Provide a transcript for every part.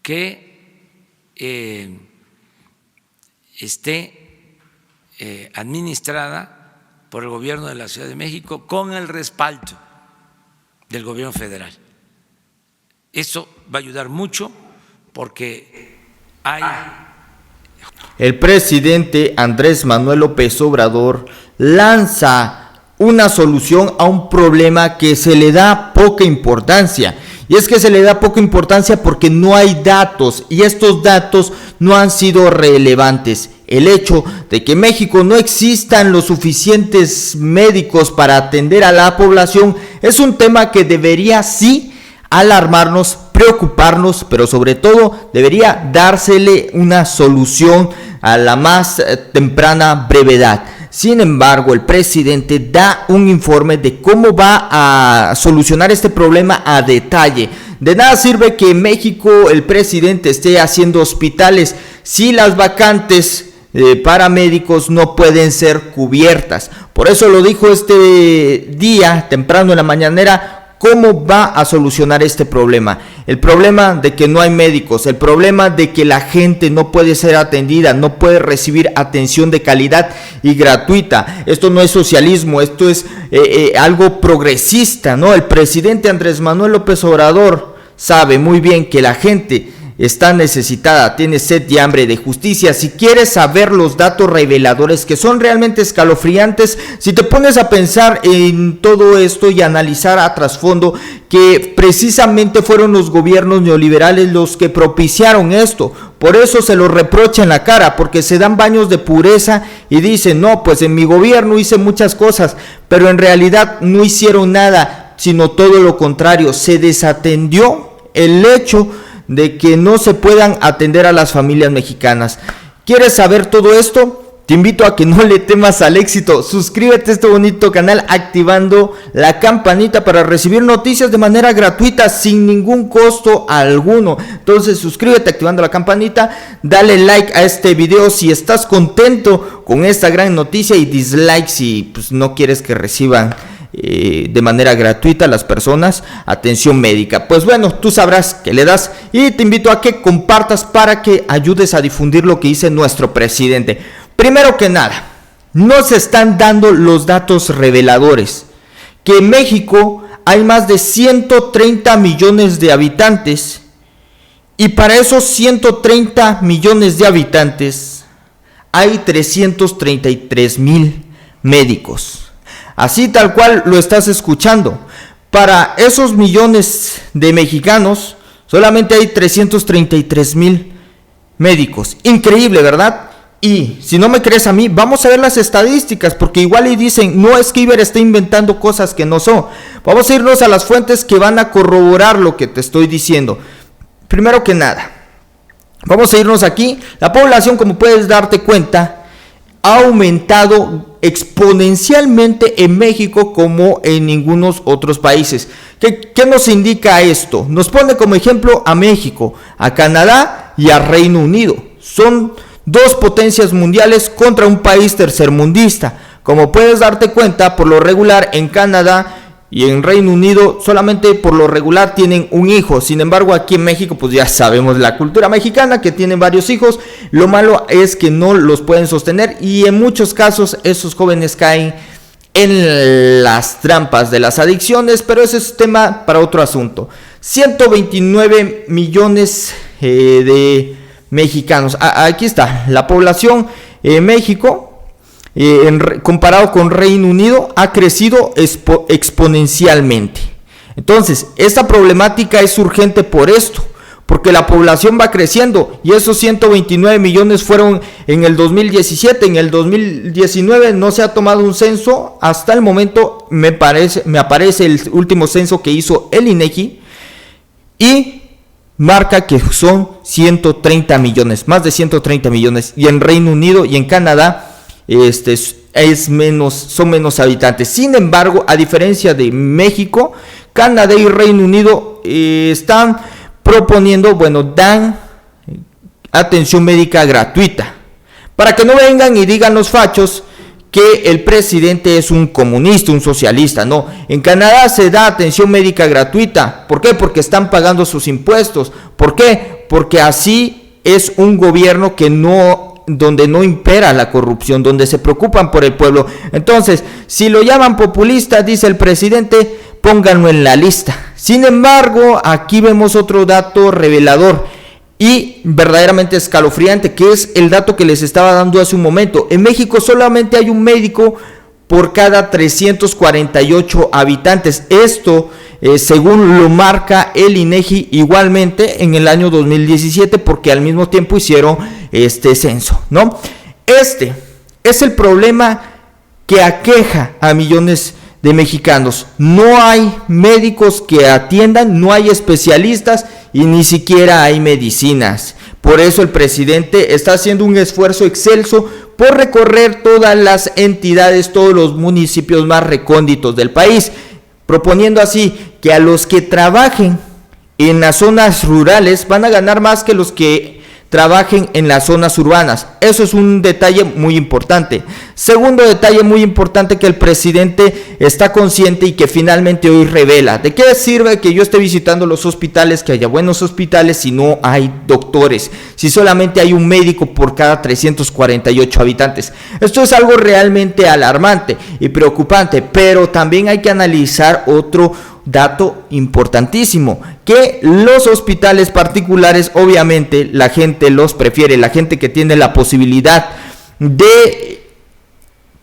que esté administrada por el gobierno de la Ciudad de México con el respaldo del gobierno federal. Eso va a ayudar mucho porque hay... El presidente Andrés Manuel López Obrador lanza una solución a un problema que se le da poca importancia. Y es que se le da poca importancia porque no hay datos y estos datos no han sido relevantes. El hecho de que en México no existan los suficientes médicos para atender a la población es un tema que debería sí alarmarnos, preocuparnos, pero sobre todo debería dársele una solución a la más temprana brevedad. Sin embargo, el presidente da un informe de cómo va a solucionar este problema a detalle. De nada sirve que en México el presidente esté haciendo hospitales si las vacantes para médicos no pueden ser cubiertas. Por eso lo dijo este día, temprano en la mañanera. ¿Cómo va a solucionar este problema? El problema de que no hay médicos, el problema de que la gente no puede ser atendida, no puede recibir atención de calidad y gratuita. Esto no es socialismo, esto es algo progresista, ¿no? El presidente Andrés Manuel López Obrador sabe muy bien que la gente está necesitada, tiene sed y hambre de justicia. Si quieres saber los datos reveladores que son realmente escalofriantes, si te pones a pensar en todo esto y analizar a trasfondo que precisamente fueron los gobiernos neoliberales los que propiciaron esto, por eso se lo reprocha en la cara, porque se dan baños de pureza y dicen, no, pues en mi gobierno hice muchas cosas, pero en realidad no hicieron nada, sino todo lo contrario, se desatendió el hecho de que no se puedan atender a las familias mexicanas. ¿Quieres saber todo esto? Te invito a que no le temas al éxito. Suscríbete a este bonito canal activando la campanita para recibir noticias de manera gratuita sin ningún costo alguno. Entonces suscríbete activando la campanita, dale like a este video si estás contento con esta gran noticia y dislike si pues, no quieres que reciban de manera gratuita las personas atención médica. Pues bueno, tú sabrás que le das y te invito a que compartas para que ayudes a difundir lo que dice nuestro presidente. Primero que nada, no se están dando los datos reveladores que en México hay más de 130 millones de habitantes y para esos 130 millones de habitantes hay 333,000 médicos. Así tal cual lo estás escuchando. Para esos millones de mexicanos, solamente hay 333,000 médicos. Increíble, ¿verdad? Y si no me crees a mí, vamos a ver las estadísticas, porque igual y dicen, no, es que Iber está inventando cosas que no son. Vamos a irnos a las fuentes que van a corroborar lo que te estoy diciendo. Primero que nada, vamos a irnos aquí. La población, como puedes darte cuenta, ha aumentado exponencialmente en México como en ningunos otros países. ¿Qué nos indica esto? Nos pone como ejemplo a México, a Canadá y a Reino Unido. Son dos potencias mundiales contra un país tercermundista. Como puedes darte cuenta, por lo regular en Canadá y en Reino Unido solamente por lo regular tienen un hijo. Sin embargo, aquí en México pues ya sabemos la cultura mexicana que tienen varios hijos. Lo malo es que no los pueden sostener y en muchos casos esos jóvenes caen en las trampas de las adicciones, pero ese es tema para otro asunto. 129 millones de mexicanos. Aquí está la población en México. Comparado con Reino Unido, ha crecido exponencialmente. Entonces, esta problemática es urgente por esto, porque la población va creciendo y esos 129 millones fueron en el 2017, en el 2019 no se ha tomado un censo, hasta el momento me aparece el último censo que hizo el INEGI y marca que son 130 millones, más de 130 millones, y en Reino Unido y en Canadá son menos habitantes. Sin embargo, a diferencia de México, Canadá y Reino Unido están proponiendo, dan atención médica gratuita. Para que no vengan y digan los fachos que el presidente es un comunista, un socialista. No, en Canadá se da atención médica gratuita. ¿Por qué? Porque están pagando sus impuestos. ¿Por qué? Porque así es un gobierno donde no impera la corrupción, donde se preocupan por el pueblo. Entonces, si lo llaman populista, dice el presidente, pónganlo en la lista. Sin embargo, aquí vemos otro dato revelador y verdaderamente escalofriante, que es el dato que les estaba dando hace un momento. En México solamente hay un médico por cada 348 habitantes. Esto, según lo marca el INEGI, igualmente en el año 2017, porque al mismo tiempo hicieron este censo, ¿no? Este es el problema que aqueja a millones de mexicanos. No hay médicos que atiendan, no hay especialistas y ni siquiera hay medicinas. Por eso el presidente está haciendo un esfuerzo excelso por recorrer todas las entidades, todos los municipios más recónditos del país, proponiendo así que a los que trabajen en las zonas rurales van a ganar más que los que trabajen en las zonas urbanas. Eso es un detalle muy importante. Segundo detalle muy importante que el presidente está consciente y que finalmente hoy revela. ¿De qué sirve que yo esté visitando los hospitales, que haya buenos hospitales, si no hay doctores? Si solamente hay un médico por cada 348 habitantes. Esto es algo realmente alarmante y preocupante, pero también hay que analizar otro dato importantísimo, que los hospitales particulares, obviamente la gente los prefiere, la gente que tiene la posibilidad de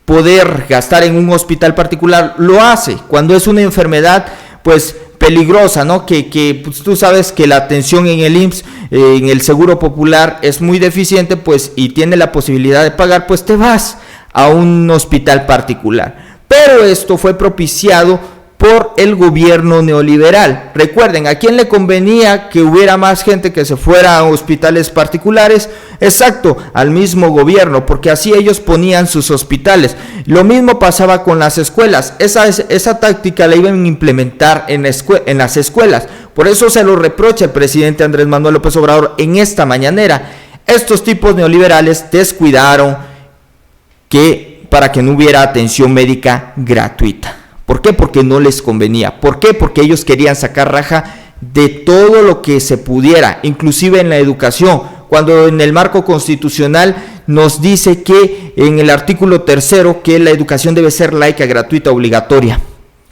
poder gastar en un hospital particular lo hace cuando es una enfermedad pues peligrosa, ¿no? Que pues, tú sabes que la atención en el IMSS, en el Seguro Popular es muy deficiente, pues, y tiene la posibilidad de pagar, pues te vas a un hospital particular. Pero esto fue propiciado por el gobierno neoliberal. Recuerden, ¿a quién le convenía que hubiera más gente que se fuera a hospitales particulares? Exacto, al mismo gobierno, porque así ellos ponían sus hospitales. Lo mismo pasaba con las escuelas. Esa táctica la iban a implementar en las escuelas. Por eso se lo reprocha el presidente Andrés Manuel López Obrador en esta mañanera. Estos tipos neoliberales descuidaron para que no hubiera atención médica gratuita. ¿Por qué? Porque no les convenía. ¿Por qué? Porque ellos querían sacar raja de todo lo que se pudiera, inclusive en la educación, cuando en el marco constitucional nos dice que en el artículo 3 que la educación debe ser laica, gratuita, obligatoria,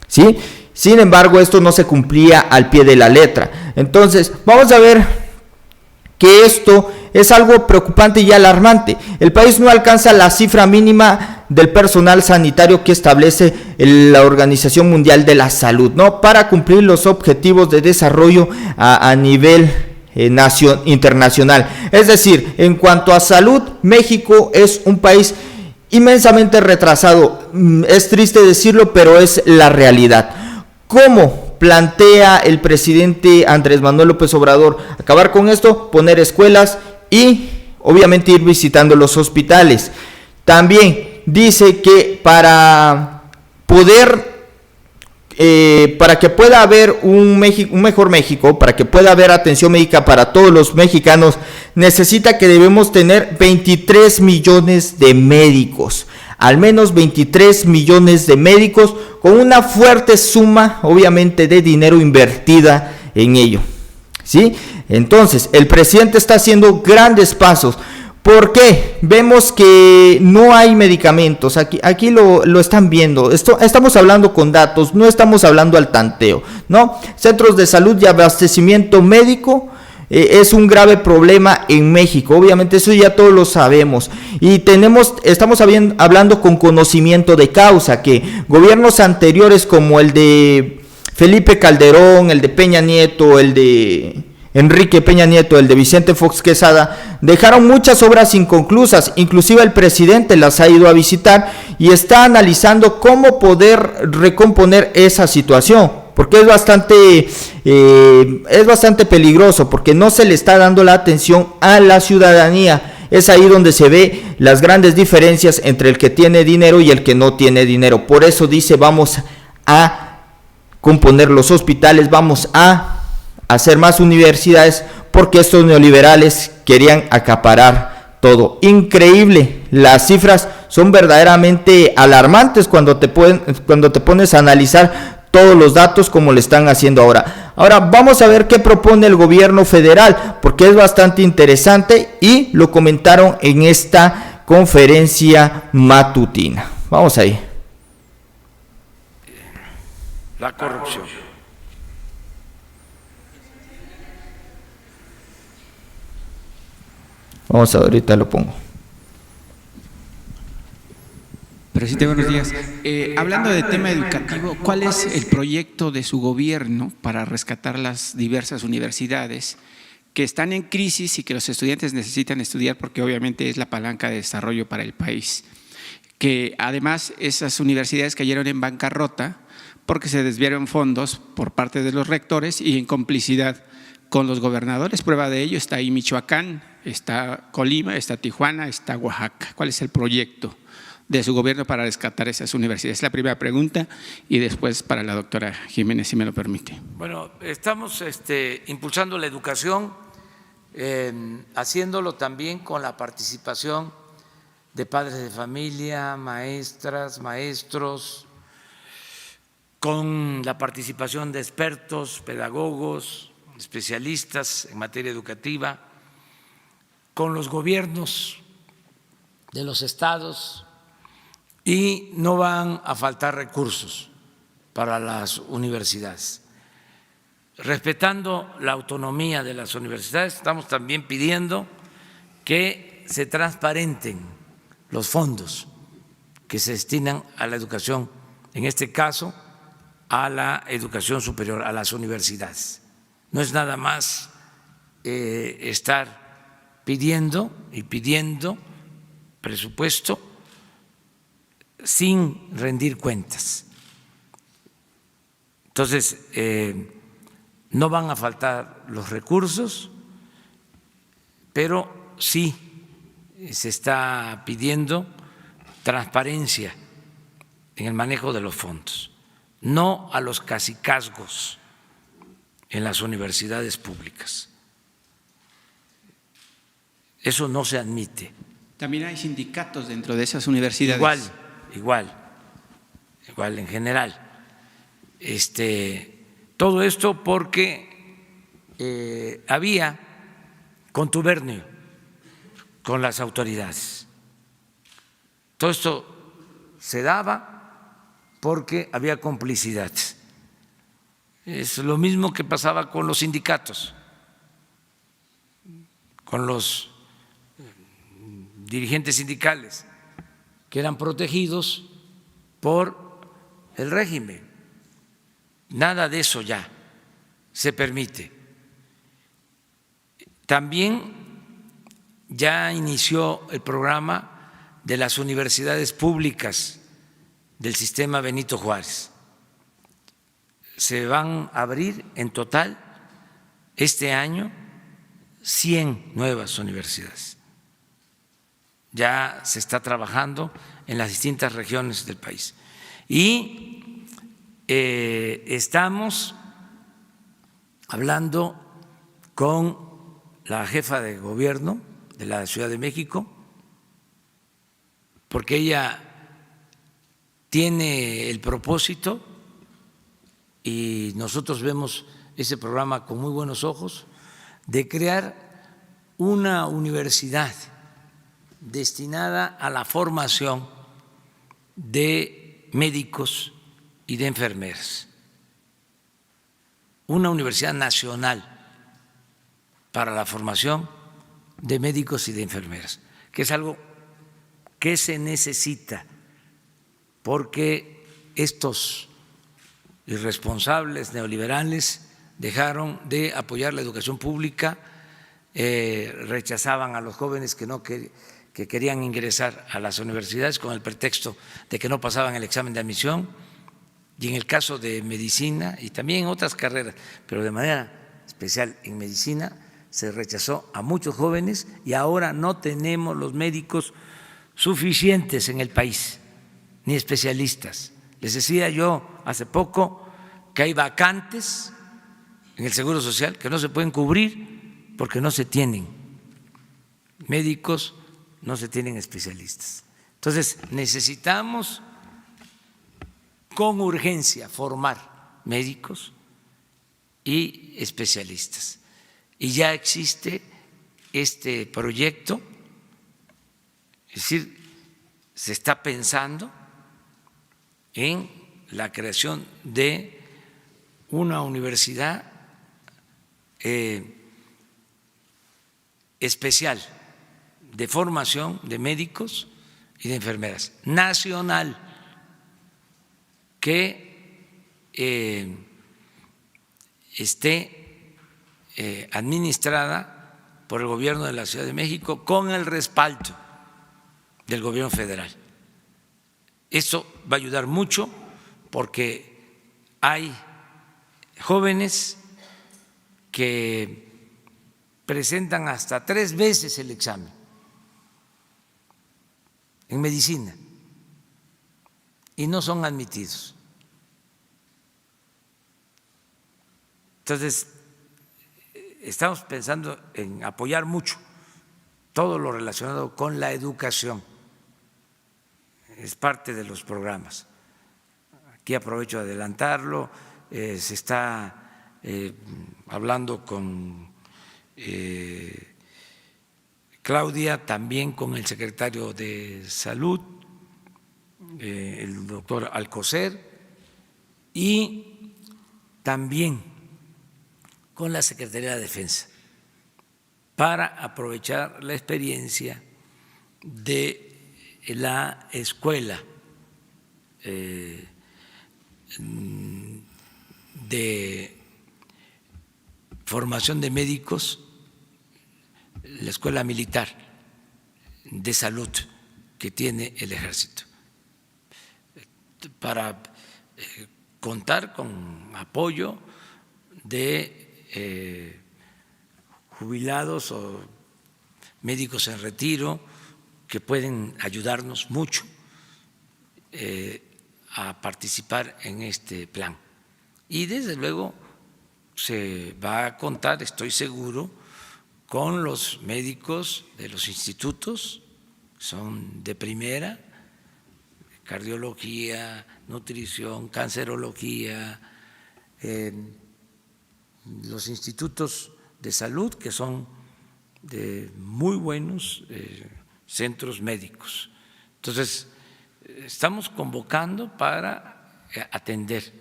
¿sí? Sin embargo, esto no se cumplía al pie de la letra. Entonces, vamos a ver que esto es algo preocupante y alarmante. El país no alcanza la cifra mínima del personal sanitario que establece la Organización Mundial de la Salud, ¿no? Para cumplir los objetivos de desarrollo a nivel internacional. Es decir, en cuanto a salud, México es un país inmensamente retrasado. Es triste decirlo, pero es la realidad. ¿Cómo plantea el presidente Andrés Manuel López Obrador acabar con esto? Poner escuelas y obviamente ir visitando los hospitales. También dice que para que pueda haber un mejor México, para que pueda haber atención médica para todos los mexicanos, necesita que debemos tener 23 millones de médicos, al menos 23 millones de médicos, con una fuerte suma, obviamente, de dinero invertida en ello, ¿sí? Entonces, el presidente está haciendo grandes pasos. ¿Por qué? Vemos que no hay medicamentos. Aquí lo están viendo. Estamos hablando con datos, no estamos hablando al tanteo, ¿no? Centros de salud y abastecimiento médico es un grave problema en México. Obviamente eso ya todos lo sabemos. Y estamos hablando con conocimiento de causa, que gobiernos anteriores como el de Felipe Calderón, el de Peña Nieto, el de Enrique Peña Nieto, el de Vicente Fox Quesada, dejaron muchas obras inconclusas. Inclusive el presidente las ha ido a visitar y está analizando cómo poder recomponer esa situación, porque es bastante peligroso, porque no se le está dando la atención a la ciudadanía. Es ahí donde se ve las grandes diferencias entre el que tiene dinero y el que no tiene dinero. Por eso dice, vamos a componer los hospitales, vamos a hacer más universidades, porque estos neoliberales querían acaparar todo. Increíble, las cifras son verdaderamente alarmantes cuando te pones a analizar todos los datos como le están haciendo ahora. Ahora vamos a ver qué propone el gobierno federal, porque es bastante interesante y lo comentaron en esta conferencia matutina. Vamos ahí. La corrupción. Vamos a ver, ahorita lo pongo. Presidente, buenos días. Hablando de tema educativo, ¿cuál es el proyecto de su gobierno para rescatar las diversas universidades que están en crisis y que los estudiantes necesitan estudiar porque obviamente es la palanca de desarrollo para el país? Que además esas universidades cayeron en bancarrota porque se desviaron fondos por parte de los rectores y en complicidad con los gobernadores. Prueba de ello está ahí Michoacán, está Colima, está Tijuana, está Oaxaca. ¿Cuál es el proyecto de su gobierno para rescatar esas universidades? Es la primera pregunta y después para la doctora Jiménez, si me lo permite. Bueno, estamos impulsando la educación, haciéndolo también con la participación de padres de familia, maestras, maestros, con la participación de expertos, pedagogos, especialistas en materia educativa, con los gobiernos de los estados, y no van a faltar recursos para las universidades. Respetando la autonomía de las universidades, estamos también pidiendo que se transparenten los fondos que se destinan a la educación, en este caso a la educación superior, a las universidades. No es nada más estar pidiendo y pidiendo presupuesto sin rendir cuentas. Entonces, no van a faltar los recursos, pero sí se está pidiendo transparencia en el manejo de los fondos, no a los cacicazgos en las universidades públicas. Eso no se admite. También hay sindicatos dentro de esas universidades. Igual en general. Todo esto porque había contubernio con las autoridades. Todo esto se daba porque había complicidad. Es lo mismo que pasaba con los sindicatos, con los dirigentes sindicales, que eran protegidos por el régimen. Nada de eso ya se permite. También ya inició el programa de las universidades públicas del sistema Benito Juárez. Se van a abrir en total este año 100 nuevas universidades. Ya se está trabajando en las distintas regiones del país. Y estamos hablando con la jefa de gobierno de la Ciudad de México, porque ella tiene el propósito, y nosotros vemos ese programa con muy buenos ojos, de crear una universidad destinada a la formación de médicos y de enfermeras, una universidad nacional para la formación de médicos y de enfermeras, que es algo que se necesita, porque estos irresponsables neoliberales dejaron de apoyar la educación pública, rechazaban a los jóvenes que querían ingresar a las universidades con el pretexto de que no pasaban el examen de admisión, y en el caso de medicina y también en otras carreras, pero de manera especial en medicina, se rechazó a muchos jóvenes y ahora no tenemos los médicos suficientes en el país, ni especialistas. Les decía yo hace poco que hay vacantes en el Seguro Social que no se pueden cubrir porque no se tienen médicos, no se tienen especialistas. Entonces, necesitamos con urgencia formar médicos y especialistas. Y ya existe este proyecto, es decir, se está pensando en la creación de una universidad especial de formación de médicos y de enfermeras, nacional, que esté administrada por el gobierno de la Ciudad de México con el respaldo del gobierno federal. Esto va a ayudar mucho porque hay jóvenes que presentan hasta 3 veces el examen en medicina y no son admitidos. Entonces, estamos pensando en apoyar mucho todo lo relacionado con la educación. Es parte de los programas. Aquí aprovecho de adelantarlo. Se está hablando con Claudia, también con el secretario de Salud, el doctor Alcocer, y también con la Secretaría de Defensa, para aprovechar la experiencia de la escuela de formación de médicos, la escuela militar de salud que tiene el Ejército, para contar con apoyo de jubilados o médicos en retiro que pueden ayudarnos mucho a participar en este plan. Y desde luego se va a contar, estoy seguro, con los médicos de los institutos, son de primera, cardiología, nutrición, cancerología, los institutos de salud que son de muy buenos centros médicos. Entonces, estamos convocando para atender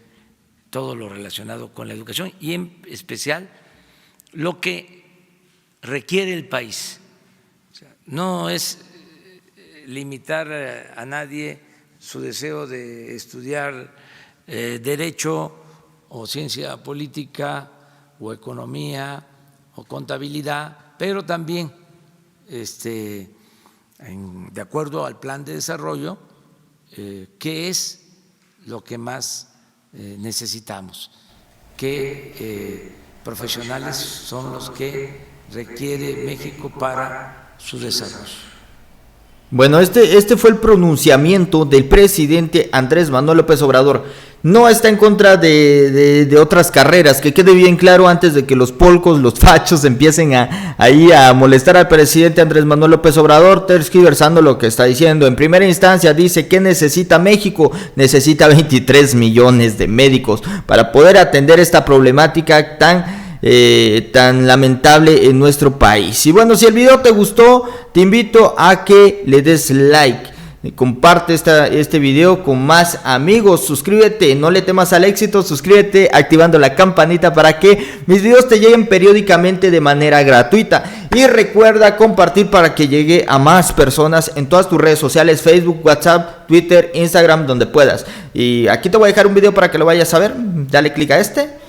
todo lo relacionado con la educación y en especial lo que requiere el país. O sea, no es limitar a nadie su deseo de estudiar derecho o ciencia política o economía o contabilidad, pero también de acuerdo al plan de desarrollo, qué es lo que más necesitamos, qué profesionales son los que requiere México para su desarrollo. Bueno, este fue el pronunciamiento del presidente Andrés Manuel López Obrador. No está en contra de otras carreras, que quede bien claro antes de que los polcos, los fachos empiecen ahí a molestar al presidente Andrés Manuel López Obrador, tergiversando lo que está diciendo. En primera instancia dice que necesita México, necesita 23 millones de médicos para poder atender esta problemática tan lamentable en nuestro país. Y bueno, si el video te gustó, te invito a que le des like, comparte este video con más amigos, suscríbete, no le temas al éxito, suscríbete activando la campanita para que mis videos te lleguen periódicamente de manera gratuita, y recuerda compartir para que llegue a más personas en todas tus redes sociales, Facebook, WhatsApp, Twitter, Instagram, donde puedas. Y aquí te voy a dejar un video para que lo vayas a ver. Dale click a este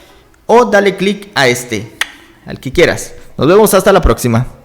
o dale click a este, al que quieras. Nos vemos hasta la próxima.